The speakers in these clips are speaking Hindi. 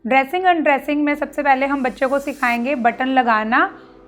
ड्रेसिंग अनड्रेसिंग में सबसे पहले हम बच्चों को सिखाएंगे बटन लगाना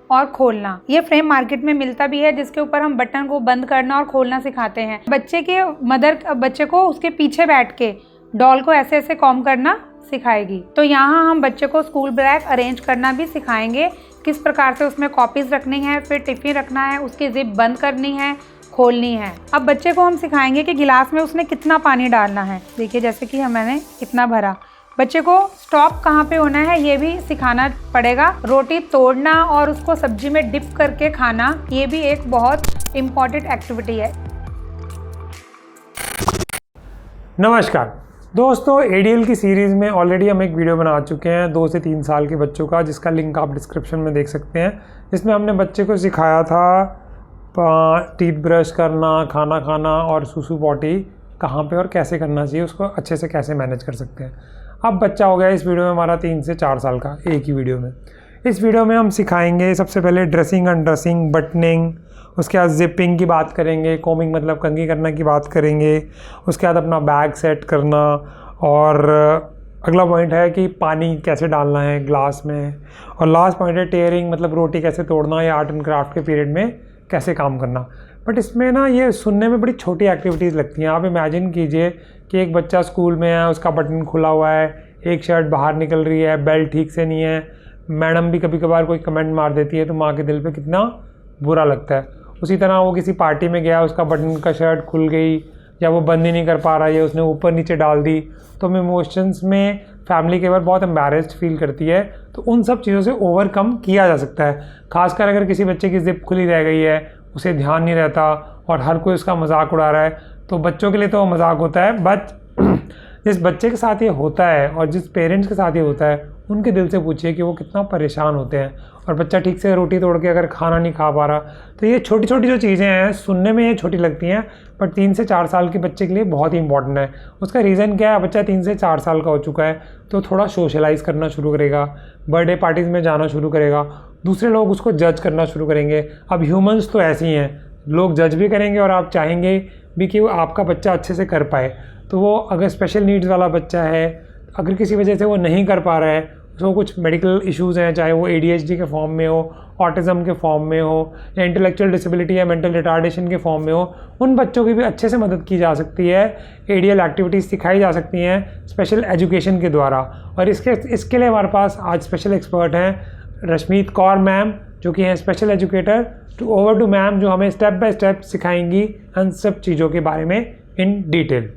और खोलना। ये फ्रेम मार्केट में मिलता भी है जिसके ऊपर हम बटन को बंद करना और खोलना सिखाते हैं। बच्चे को उसके पीछे बैठ के डॉल को ऐसे ऐसे कॉम करना सिखाएगी। तो यहाँ हम बच्चे को स्कूल बैग अरेंज करना भी सिखाएंगे, किस प्रकार से उसमें कॉपीज रखनी है, फिर टिफिन रखना है, उसकी जिप बंद करनी है, खोलनी है। अब बच्चे को हम सिखाएंगे कि गिलास में उसने कितना पानी डालना है। देखिए जैसे कि मैंने इतना भरा। बच्चे को स्टॉप कहाँ पे होना है ये भी सिखाना पड़ेगा। रोटी तोड़ना और उसको सब्जी में डिप करके खाना, ये भी एक बहुत इम्पॉर्टेंट एक्टिविटी है। नमस्कार दोस्तों, एडीएल की सीरीज़ में ऑलरेडी हम एक वीडियो बना चुके हैं 2 से 3 साल के बच्चों का, जिसका लिंक आप डिस्क्रिप्शन में देख सकते हैं। इसमें हमने बच्चे को सिखाया था टीथ ब्रश करना, खाना खाना और सुसु पॉटी कहाँ पे और कैसे करना चाहिए, उसको अच्छे से कैसे मैनेज कर सकते हैं। अब बच्चा हो गया इस वीडियो में हमारा 3 से 4 साल का, एक ही वीडियो में। इस वीडियो में हम सिखाएंगे सबसे पहले ड्रेसिंग अनड्रेसिंग, बटनिंग, उसके बाद जिपिंग की बात करेंगे, कोमिंग मतलब कंघी करना की बात करेंगे, उसके बाद अपना बैग सेट करना, और अगला पॉइंट है कि पानी कैसे डालना है ग्लास में, और लास्ट पॉइंट है टेयरिंग मतलब रोटी कैसे तोड़ना या आर्ट एंड क्राफ्ट के पीरियड में कैसे काम करना। बट इसमें ना ये सुनने में बड़ी छोटी एक्टिविटीज़ लगती हैं। आप इमेजिन कीजिए कि एक बच्चा स्कूल में है, उसका बटन खुला हुआ है, एक शर्ट बाहर निकल रही है, बेल्ट ठीक से नहीं है, मैडम भी कभी कभार कोई कमेंट मार देती है तो माँ के दिल पे कितना बुरा लगता है। उसी तरह वो किसी पार्टी में गया, उसका बटन का शर्ट खुल गई या वो बंद ही नहीं कर पा रहा है, उसने ऊपर नीचे डाल दी, तो हम इमोशंस में फैमिली के बार बहुत एम्बैरेस्ड फील करती है। तो उन सब चीज़ों से ओवरकम किया जा सकता है। खासकर अगर किसी बच्चे की जिप खुली रह गई है, उसे ध्यान नहीं रहता और हर कोई उसका मजाक उड़ा रहा है, तो बच्चों के लिए तो मजाक होता है, बट जिस बच्चे के साथ ये होता है और जिस पेरेंट्स के साथ ये होता है उनके दिल से पूछिए कि वो कितना परेशान होते हैं। और बच्चा ठीक से रोटी तोड़ के अगर खाना नहीं खा पा रहा, तो ये छोटी छोटी जो चीज़ें हैं सुनने में ये छोटी लगती हैं, बट 3 से 4 साल के बच्चे के लिए बहुत ही इंपॉर्टेंट है। उसका रीज़न क्या है? बच्चा 3 से 4 साल का हो चुका है तो थोड़ा सोशलाइज़ करना शुरू करेगा, बर्थडे पार्टीज़ में जाना शुरू करेगा, दूसरे लोग उसको जज करना शुरू करेंगे। अब ह्यूमंस तो ऐसे ही हैं, लोग जज भी करेंगे और आप चाहेंगे भी कि वो आपका बच्चा अच्छे से कर पाए। तो वो अगर स्पेशल नीड्स वाला बच्चा है, अगर किसी वजह से वो नहीं कर पा रहा है, तो कुछ मेडिकल इश्यूज़ हैं, चाहे वो ADHD के फॉर्म में हो, ऑटिज़म के फॉर्म में हो, या इंटेलेक्चुअल डिसेबिलिटी या मेंटल रिटार्डेशन के फॉर्म में हो, उन बच्चों की भी अच्छे से मदद की जा सकती है। ADL एक्टिविटीज़ सिखाई जा सकती हैं स्पेशल एजुकेशन के द्वारा। और इसके लिए हमारे पास आज स्पेशल एक्सपर्ट हैं रश्मीत कौर मैम, जो कि हैं special educator. Over to ma'am, जो हमें स्टेप बाय स्टेप सिखाएंगी इन सब चीज़ों के बारे में इन डिटेल।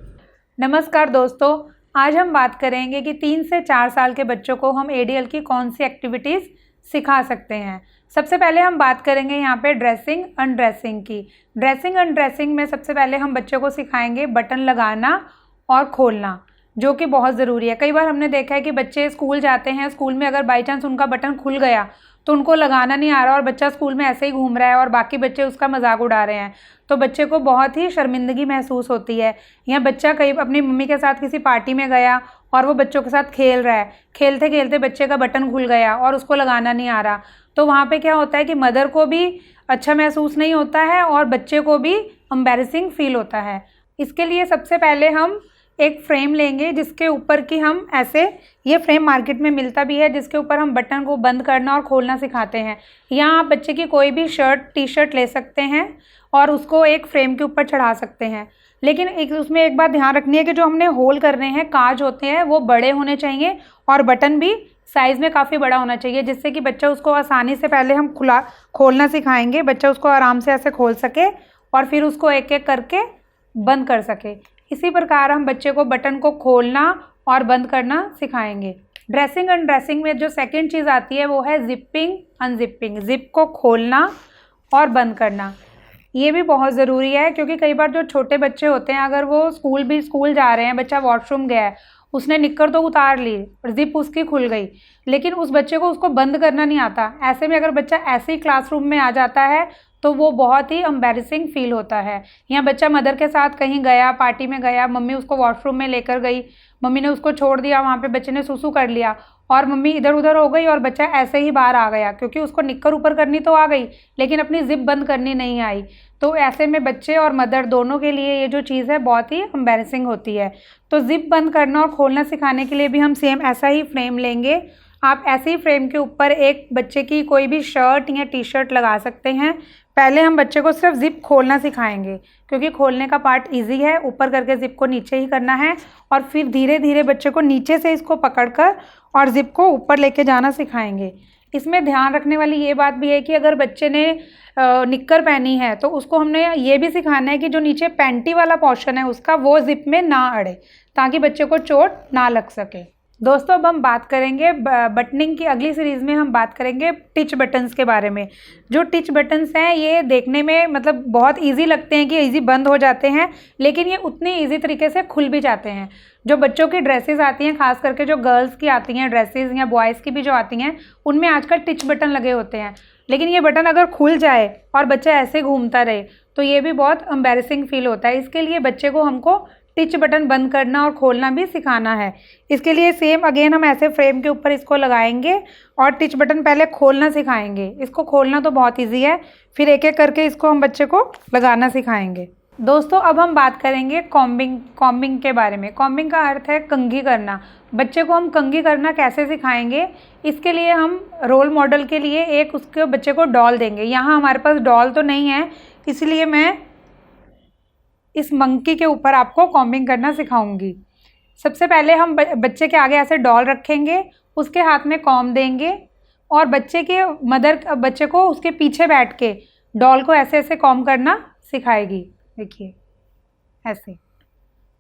नमस्कार दोस्तों, आज हम बात करेंगे कि 3 से 4 साल के बच्चों को हम ADL की कौन सी एक्टिविटीज़ सिखा सकते हैं। सबसे पहले हम बात करेंगे यहाँ पे ड्रेसिंग अनड्रेसिंग की। ड्रेसिंग अनड्रेसिंग में सबसे पहले हम बच्चों को सिखाएंगे बटन लगाना और खोलना, जो कि बहुत ज़रूरी है। कई बार हमने देखा है कि बच्चे स्कूल जाते हैं, स्कूल में अगर बाई चांस उनका बटन खुल गया तो उनको लगाना नहीं आ रहा और बच्चा स्कूल में ऐसे ही घूम रहा है और बाकी बच्चे उसका मजाक उड़ा रहे हैं, तो बच्चे को बहुत ही शर्मिंदगी महसूस होती है। या बच्चा कहीं अपनी मम्मी के साथ किसी पार्टी में गया और वो बच्चों के साथ खेल रहा है, खेलते खेलते बच्चे का बटन खुल गया और उसको लगाना नहीं आ रहा, तो वहाँ पे क्या होता है कि मदर को भी अच्छा महसूस नहीं होता है और बच्चे को भी एम्बैरेसिंग फील होता है। इसके लिए सबसे पहले हम एक फ्रेम लेंगे जिसके ऊपर कि हम ऐसे, ये फ्रेम मार्केट में मिलता भी है, जिसके ऊपर हम बटन को बंद करना और खोलना सिखाते हैं। यहाँ आप बच्चे की कोई भी टी शर्ट ले सकते हैं और उसको एक फ्रेम के ऊपर चढ़ा सकते हैं। लेकिन उसमें एक बात ध्यान रखनी है कि जो हमने होल करने हैं, काज होते हैं, वो बड़े होने चाहिए और बटन भी साइज़ में काफ़ी बड़ा होना चाहिए, जिससे कि बच्चा उसको आसानी से, पहले हम खोलना सिखाएंगे, बच्चा उसको आराम से ऐसे खोल सके और फिर उसको एक एक करके बंद कर सके। इसी प्रकार हम बच्चे को बटन को खोलना और बंद करना सिखाएंगे। ड्रेसिंग अनड्रेसिंग में जो सेकंड चीज़ आती है वो है जिपिंग अनजिपिंग। जिप को खोलना और बंद करना, ये भी बहुत ज़रूरी है, क्योंकि कई बार जो छोटे बच्चे होते हैं, अगर वो स्कूल जा रहे हैं, बच्चा वॉशरूम गया है, उसने निक्कर तो उतार ली और जिप उसकी खुल गई, लेकिन उस बच्चे को उसको बंद करना नहीं आता। ऐसे में अगर बच्चा ऐसे ही क्लासरूम में आ जाता है तो वो बहुत ही एम्बैरेसिंग फील होता है। या बच्चा मदर के साथ कहीं गया, पार्टी में गया, मम्मी उसको वॉशरूम में लेकर गई, मम्मी ने उसको छोड़ दिया, वहाँ पे बच्चे ने सुसु कर लिया और मम्मी इधर उधर हो गई और बच्चा ऐसे ही बाहर आ गया, क्योंकि उसको निक्कर ऊपर करनी तो आ गई लेकिन अपनी जिप बंद करनी नहीं आई। तो ऐसे में बच्चे और मदर दोनों के लिए ये जो चीज़ है बहुत ही एम्बैरेसिंग होती है। तो ज़िप बंद करना और खोलना सिखाने के लिए भी हम सेम ऐसा ही फ्रेम लेंगे। आप ऐसे ही फ्रेम के ऊपर एक बच्चे की कोई भी शर्ट या टी शर्ट लगा सकते हैं। पहले हम बच्चे को सिर्फ ज़िप खोलना सिखाएंगे, क्योंकि खोलने का पार्ट इजी है। ऊपर करके ज़िप को नीचे ही करना है और फिर धीरे धीरे बच्चे को नीचे से इसको पकड़कर और ज़िप को ऊपर लेके जाना सिखाएंगे। इसमें ध्यान रखने वाली ये बात भी है कि अगर बच्चे ने निक्कर पहनी है तो उसको हमने ये भी सिखाना है कि जो नीचे पैंटी वाला पोर्शन है उसका वो ज़िप में ना अड़े, ताकि बच्चे को चोट ना लग सके। दोस्तों अब हम बात करेंगे बटनिंग की। अगली सीरीज़ में हम बात करेंगे टिच बटन्स के बारे में। जो टिच बटन्स हैं ये देखने में मतलब बहुत इजी लगते हैं कि इजी बंद हो जाते हैं, लेकिन ये उतनी इजी तरीके से खुल भी जाते हैं। जो बच्चों की ड्रेसेस आती हैं, खास करके जो गर्ल्स की आती हैं ड्रेसेस या बॉयज़ की भी जो आती हैं, उनमें आजकल टिच बटन लगे होते हैं। लेकिन ये बटन अगर खुल जाए और बच्चा ऐसे घूमता रहे तो ये भी बहुत एम्बैरेसिंग फील होता है। इसके लिए बच्चे को हमको टिच बटन बंद करना और खोलना भी सिखाना है। इसके लिए सेम अगेन हम ऐसे फ्रेम के ऊपर इसको लगाएंगे और टिच बटन पहले खोलना सिखाएंगे। इसको खोलना तो बहुत इजी है, फिर एक एक करके इसको हम बच्चे को लगाना सिखाएंगे। दोस्तों अब हम बात करेंगे कॉम्बिंग के बारे में। कॉम्बिंग का अर्थ है कंघी करना। बच्चे को हम कंघी करना कैसे सिखाएंगे, इसके लिए हम रोल मॉडल के लिए एक उसके बच्चे को डॉल देंगे। यहाँ हमारे पास डॉल तो नहीं है, इसलिए मैं इस मंकी के ऊपर आपको कॉम्बिंग करना सिखाऊंगी। सबसे पहले हम बच्चे के आगे ऐसे डॉल रखेंगे, उसके हाथ में कॉम्ब देंगे और बच्चे को उसके पीछे बैठ के डॉल को ऐसे ऐसे कॉम्ब करना सिखाएगी। देखिए ऐसे,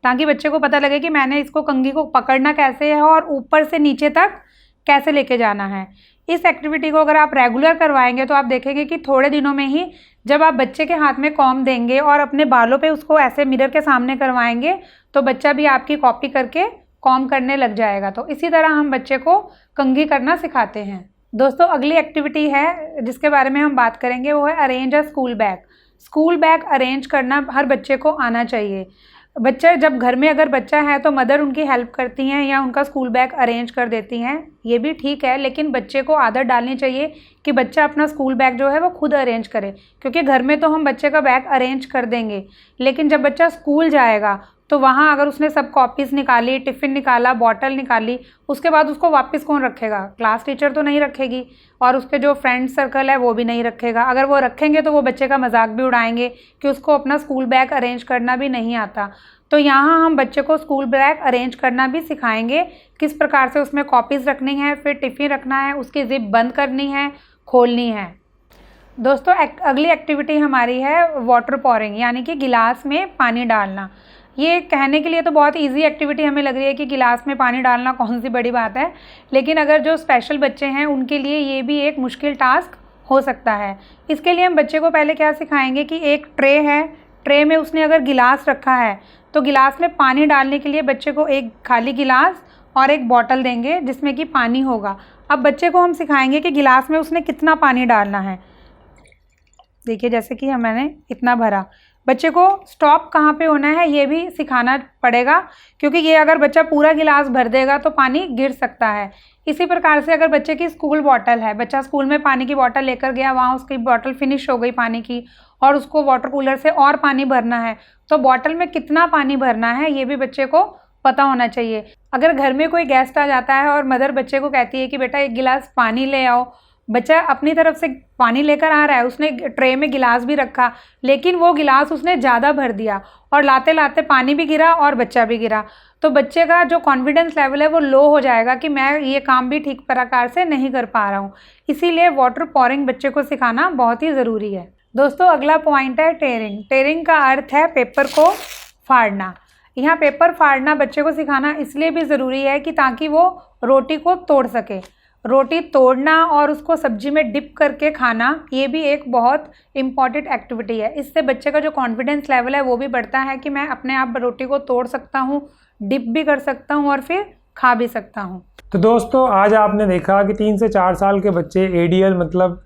ताकि बच्चे को पता लगे कि मैंने इसको कंघी को पकड़ना कैसे है और ऊपर से नीचे तक कैसे लेके जाना है। इस एक्टिविटी को अगर आप रेगुलर करवाएंगे तो आप देखेंगे कि थोड़े दिनों में ही जब आप बच्चे के हाथ में कॉम्ब देंगे और अपने बालों पे उसको ऐसे मिरर के सामने करवाएंगे तो बच्चा भी आपकी कॉपी करके कॉम्ब करने लग जाएगा। तो इसी तरह हम बच्चे को कंघी करना सिखाते हैं। दोस्तों अगली एक्टिविटी है जिसके बारे में हम बात करेंगे, वो है अरेंज अ school bag. School bag arrange करना हर बच्चे को आना चाहिए। बच्चा जब घर में अगर बच्चा है तो मदर उनकी हेल्प करती हैं या उनका स्कूल बैग अरेंज कर देती हैं, ये भी ठीक है, लेकिन बच्चे को आदत डालनी चाहिए कि बच्चा अपना स्कूल बैग जो है वो खुद अरेंज करे। क्योंकि घर में तो हम बच्चे का बैग अरेंज कर देंगे, लेकिन जब बच्चा स्कूल जाएगा तो वहाँ अगर उसने सब कॉपीज़ निकाली, टिफ़िन निकाला, बॉटल निकाली, उसके बाद उसको वापस कौन रखेगा? क्लास टीचर तो नहीं रखेगी और उसके जो फ्रेंड सर्कल है वो भी नहीं रखेगा। अगर वो रखेंगे तो वो बच्चे का मजाक भी उड़ाएंगे कि उसको अपना स्कूल बैग अरेंज करना भी नहीं आता। तो यहाँ हम बच्चे को स्कूल बैग अरेंज करना भी सिखाएंगे, किस प्रकार से उसमें कॉपीज़ रखनी है, फिर टिफ़िन रखना है, उसकी ज़िप बंद करनी है, खोलनी है। दोस्तों अगली एक्टिविटी हमारी है वाटर पोरिंग, यानी कि गिलास में पानी डालना। ये कहने के लिए तो बहुत इजी एक्टिविटी हमें लग रही है कि गिलास में पानी डालना कौन सी बड़ी बात है, लेकिन अगर जो स्पेशल बच्चे हैं उनके लिए ये भी एक मुश्किल टास्क हो सकता है। इसके लिए हम बच्चे को पहले क्या सिखाएंगे कि एक ट्रे है, ट्रे में उसने अगर गिलास रखा है तो गिलास में पानी डालने के लिए बच्चे को एक खाली गिलास और एक बॉटल देंगे जिसमें कि पानी होगा। अब बच्चे को हम सिखाएंगे कि गिलास में उसने कितना पानी डालना है। देखिए जैसे कि मैंने इतना भरा, बच्चे को स्टॉप कहाँ पे होना है ये भी सिखाना पड़ेगा, क्योंकि ये अगर बच्चा पूरा गिलास भर देगा तो पानी गिर सकता है। इसी प्रकार से अगर बच्चे की स्कूल बॉटल है, बच्चा स्कूल में पानी की बॉटल लेकर गया, वहाँ उसकी बॉटल फिनिश हो गई पानी की और उसको वाटर कूलर से और पानी भरना है, तो बॉटल में कितना पानी भरना है ये भी बच्चे को पता होना चाहिए। अगर घर में कोई गेस्ट आ जाता है और मदर बच्चे को कहती है कि बेटा एक गिलास पानी ले आओ, बच्चा अपनी तरफ से पानी लेकर आ रहा है, उसने ट्रे में गिलास भी रखा, लेकिन वो गिलास उसने ज़्यादा भर दिया और लाते लाते पानी भी गिरा और बच्चा भी गिरा, तो बच्चे का जो कॉन्फिडेंस लेवल है वो लो हो जाएगा कि मैं ये काम भी ठीक प्रकार से नहीं कर पा रहा हूँ। इसीलिए वाटर पोरिंग बच्चे को सिखाना बहुत ही ज़रूरी है। दोस्तों अगला पॉइंट है टेयरिंग। टेयरिंग का अर्थ है पेपर को फाड़ना। यहाँ पेपर फाड़ना बच्चे को सिखाना इसलिए भी ज़रूरी है कि ताकि वो रोटी को तोड़ सके। रोटी तोड़ना और उसको सब्जी में डिप करके खाना ये भी एक बहुत इम्पॉर्टेंट एक्टिविटी है। इससे बच्चे का जो कॉन्फिडेंस लेवल है वो भी बढ़ता है कि मैं अपने आप रोटी को तोड़ सकता हूँ, डिप भी कर सकता हूँ और फिर खा भी सकता हूँ। तो दोस्तों आज आपने देखा कि 3 से 4 साल के बच्चे ADL मतलब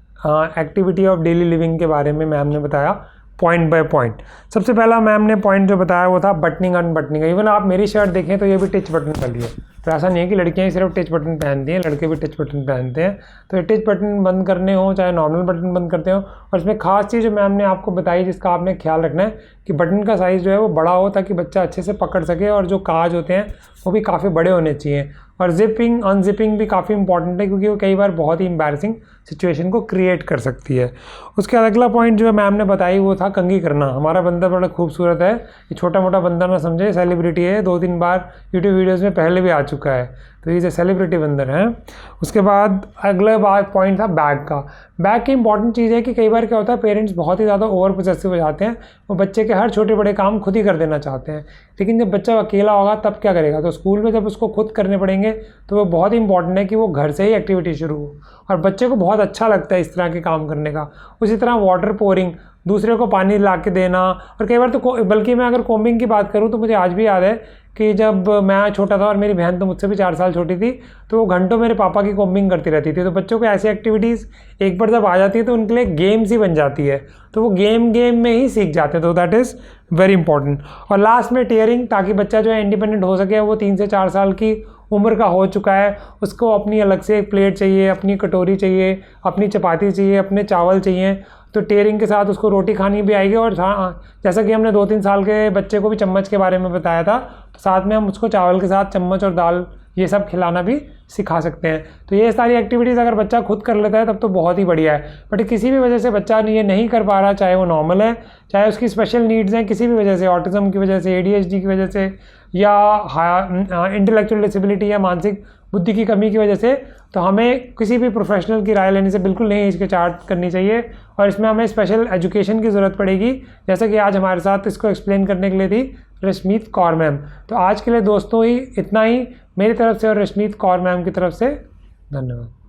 एक्टिविटी ऑफ डेली लिविंग के बारे में मैम ने बताया पॉइंट बाय पॉइंट। सबसे पहला मैम ने पॉइंट जो बताया वो था बटनिंग अनबटनिंग। इवन आप मेरी शर्ट देखें तो ये भी टिच बटन वाली है। तो ऐसा नहीं है कि लड़कियां ही सिर्फ टच बटन पहनती हैं, लड़के भी टच बटन पहनते हैं। तो टच बटन बंद करने हो चाहे नॉर्मल बटन बंद करते हो। और इसमें खास चीज़ जो मैम ने आपको बताई जिसका आपने ख्याल रखना है कि बटन का साइज़ जो है वो बड़ा हो ताकि बच्चा अच्छे से पकड़ सके, और जो काज होते हैं वो भी काफ़ी बड़े होने चाहिए। और जिपिंग अनजिपिंग भी काफ़ी इंपॉर्टेंट है क्योंकि वो कई बार बहुत ही एम्बैरसिंग सिचुएशन को क्रिएट कर सकती है। उसके बाद अगला पॉइंट जो मैम ने बताई वो था कंघी करना। हमारा बंदर बड़ा खूबसूरत है, ये छोटा मोटा बंदर ना समझे, सेलिब्रिटी है, 2-3 बार यूट्यूब वीडियोज़ में पहले भी आ चुका है, तो ये जो सेलिब्रिटी बंदर है। उसके बाद अगला पॉइंट था बैग का। बैग की इंपॉर्टेंट चीज़ है कि कई बार क्या होता है पेरेंट्स बहुत ही ज़्यादा ओवर पोजेसिव हो जाते हैं, वो बच्चे के हर छोटे बड़े काम खुद ही कर देना चाहते हैं, लेकिन जब बच्चा अकेला होगा तब क्या करेगा। तो स्कूल में जब उसको खुद करने पड़ेंगे तो वो बहुत ही इंपॉर्टेंट है कि वो घर से ही एक्टिविटी शुरू हो, और बच्चे को बहुत अच्छा लगता है इस तरह के काम करने का। उसी तरह वाटर पोरिंग, दूसरे को पानी ला के देना। और कई बार तो बल्कि मैं अगर कोम्बिंग की बात करूँ तो मुझे आज भी याद है कि जब मैं छोटा था और मेरी बहन तो मुझसे भी 4 साल छोटी थी, तो वो घंटों मेरे पापा की कोम्बिंग करती रहती थी। तो बच्चों को ऐसी एक्टिविटीज़ एक बार जब आ जाती है तो उनके लिए गेम्स ही बन जाती है, तो वो गेम में ही सीख जाते हैं। तो दैट इज़ वेरी इंपॉर्टेंट। और लास्ट में टीयरिंग, ताकि बच्चा जो है इंडिपेंडेंट हो सके। वो 3 से 4 साल की उम्र का हो चुका है, उसको अपनी अलग से एक प्लेट चाहिए, अपनी कटोरी चाहिए, अपनी चपाती चाहिए, अपने चावल चाहिए। तो टेयरिंग के साथ उसको रोटी खानी भी आएगी। और जैसा कि हमने 2-3 साल के बच्चे को भी चम्मच के बारे में बताया था, तो साथ में हम उसको चावल के साथ चम्मच और दाल ये सब खिलाना भी सिखा सकते हैं। तो ये सारी एक्टिविटीज़ अगर बच्चा खुद कर लेता है तब तो बहुत ही बढ़िया है। बट किसी भी वजह से बच्चा ये नहीं कर पा रहा, चाहे वो नॉर्मल है, चाहे उसकी स्पेशल नीड्स हैं, किसी भी वजह से, ऑटिज्म की वजह से, ADHD की वजह से, या इंटेलेक्चुअल डिसेबिलिटी या मानसिक बुद्धि की कमी की वजह से, तो हमें किसी भी प्रोफेशनल की राय लेने से बिल्कुल नहीं हिचकिचाहट करनी चाहिए। और इसमें हमें स्पेशल एजुकेशन की ज़रूरत पड़ेगी, जैसे कि आज हमारे साथ इसको एक्सप्लेन करने के लिए थी रश्मीत कौर मैम। तो आज के लिए दोस्तों ही इतना ही मेरी तरफ से और रश्मीत कौर मैम की तरफ से। धन्यवाद।